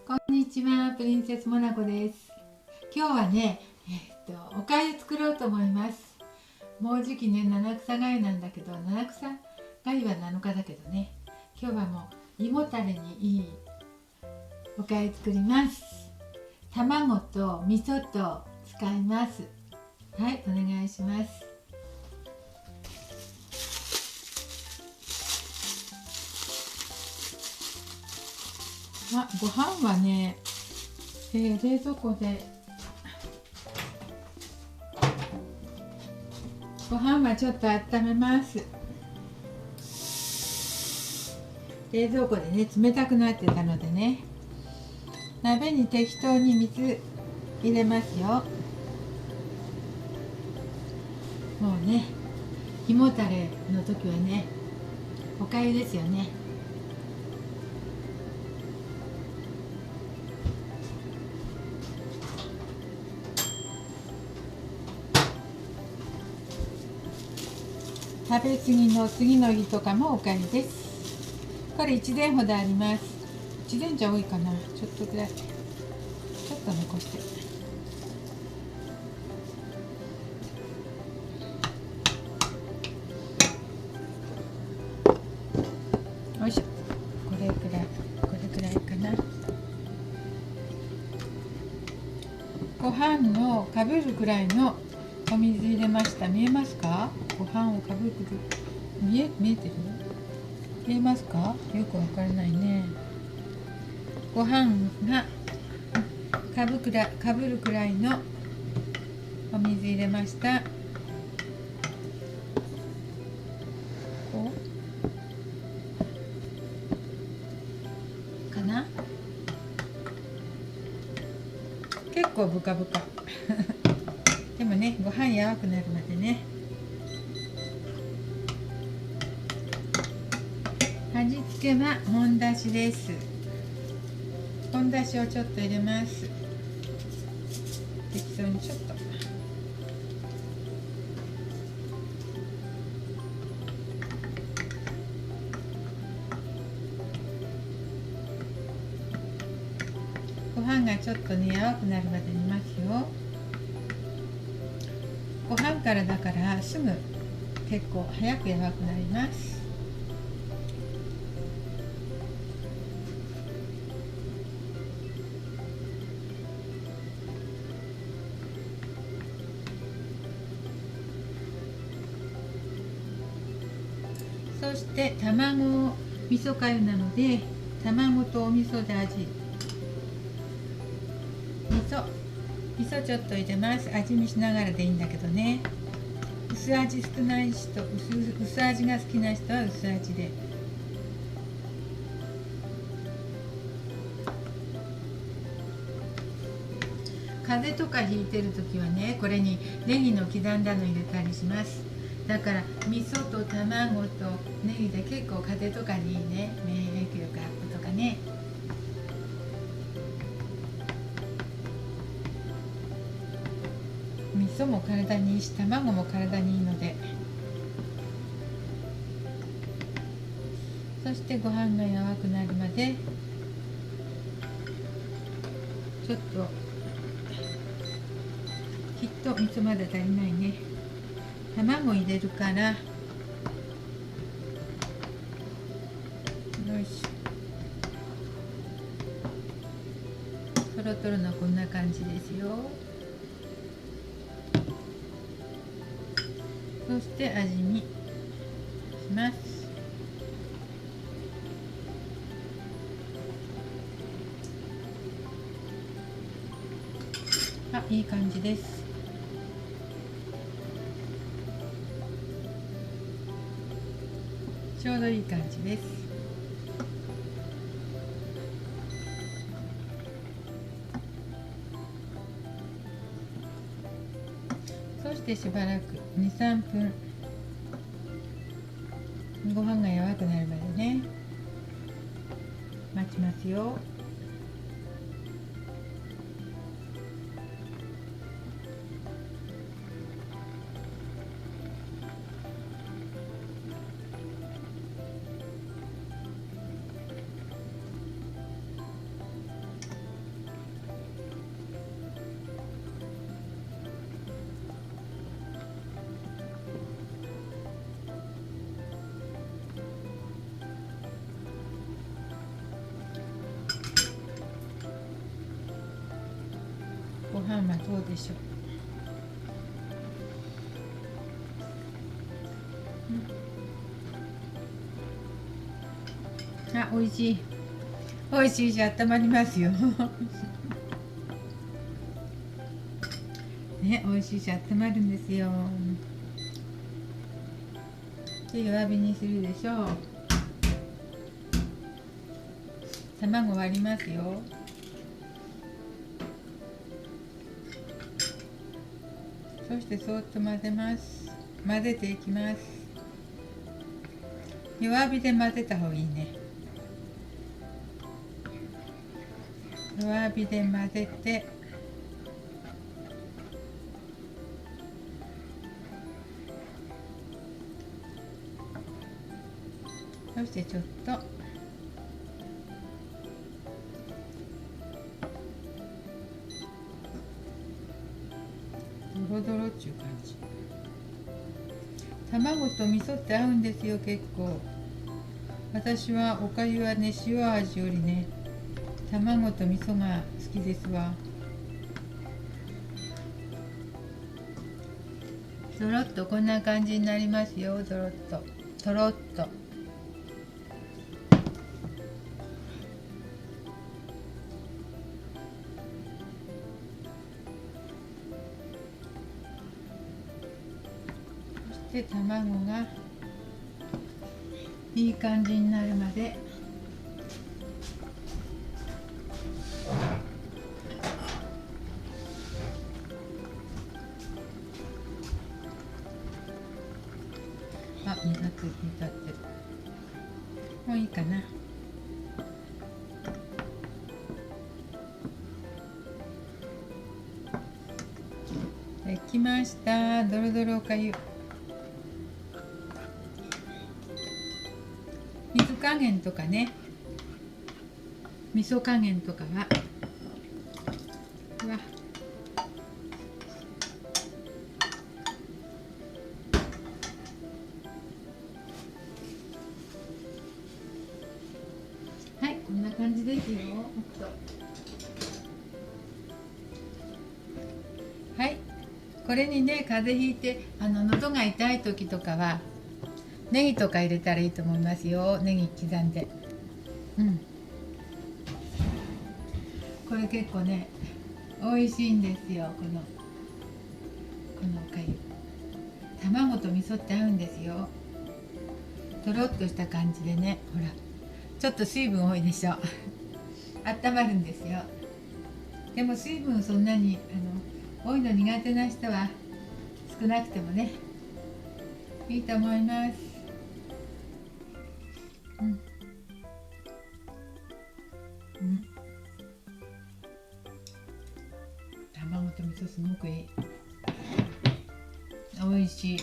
こんにちは、プリンセスモナコです。今日はね、おかゆ作ろうと思います。もうじきね、七草がゆなんだけど、七草がゆは7日だけどね、今日はもう胃もたれにいいおかゆ作ります。卵と味噌と使います。はい、お願いします。ご飯はね、冷蔵庫でご飯はちょっと温めます。冷蔵庫でね、冷たくなってたのでね、鍋に適当に水入れますよ。もうね、胃もたれの時はね、おかゆですよね。食べ過ぎの次の日とかもおかゆです。これ1膳ほどあります。1膳じゃ多いかな、ちょっとぐらい、ちょっと残して、よいしょ、これくらいかな。ご飯のかぶるくらいのお水入れました。見えますか？ご飯をかぶる見えてる？見えますか？よくわからないね。ご飯がかぶるくらいのお水入れました。こうかな？結構ブカブカでもね、ご飯柔らくなるまでね。味付けは本だしです。本だしをちょっと入れます。適当にちょっと。ご飯がちょっとね、柔らくなるまで煮ますよ。ご飯からだからすぐ結構早く柔らくなります。そして味噌かゆなので、卵とお味噌で味噌ちょっと入れます。味見しながらでいいんだけどね。薄味少ない人、薄味が好きな人は薄味で。風邪とかひいてる時はね、これにネギの刻んだの入れたりします。だから味噌と卵とネギで結構風邪とかにいいね。免疫力アップとかね。味噌も体にいいし、卵も体にいいので。そしてご飯が柔らくなるまでちょっと、きっと味噌まだ足りないね。卵入れるから、よいしょ、トロトロのこんな感じですよ。そして味見します。いい感じです。ちょうどいい感じです。そしてしばらく2、3分ご飯が柔らくなるまでね、待ちますよ。飯はどうでしょう。あ、美味しい。美味しいし、温まりますよ。ね、美味しいし、温まるんですよ。で、弱火にするでしょう。卵割りますよ。そしてそっと混ぜます。混ぜていきます。弱火で混ぜた方がいいね。弱火で混ぜて、そしてちょっとドロドロっていう感じ。卵と味噌って合うんですよ、結構。私はおかゆはね、塩味よりね、卵と味噌が好きですわ。ドロッとこんな感じになりますよ。ドロッととろっと。そして卵がいい感じになるまで煮立ってる。もういいかな。できました。ドロドロおかゆ。水加減とかね、味噌加減とかは、うわ、はい、こんな感じですよ。はい、これにね、風邪ひいて喉が痛い時とかはネギとか入れたらいいと思いますよ。ネギ刻んで、これ結構ね美味しいんですよ。このおかゆ、卵と味噌って合うんですよ。とろっとした感じでね、ほらちょっと水分多いでしょ。温まるんですよ。でも水分そんなに多いの苦手な人は少なくてもねいいと思います。卵と味噌すごくいい。美味しい。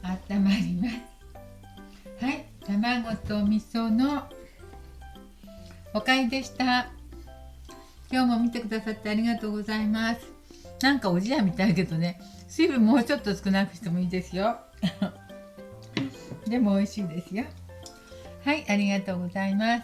温まります。はい、卵と味噌のおかゆでした。今日も見てくださってありがとうございます。なんかおじやみたいけどね、水分もうちょっと少なくしてもいいですよ。でも美味しいですよ。はい、ありがとうございます。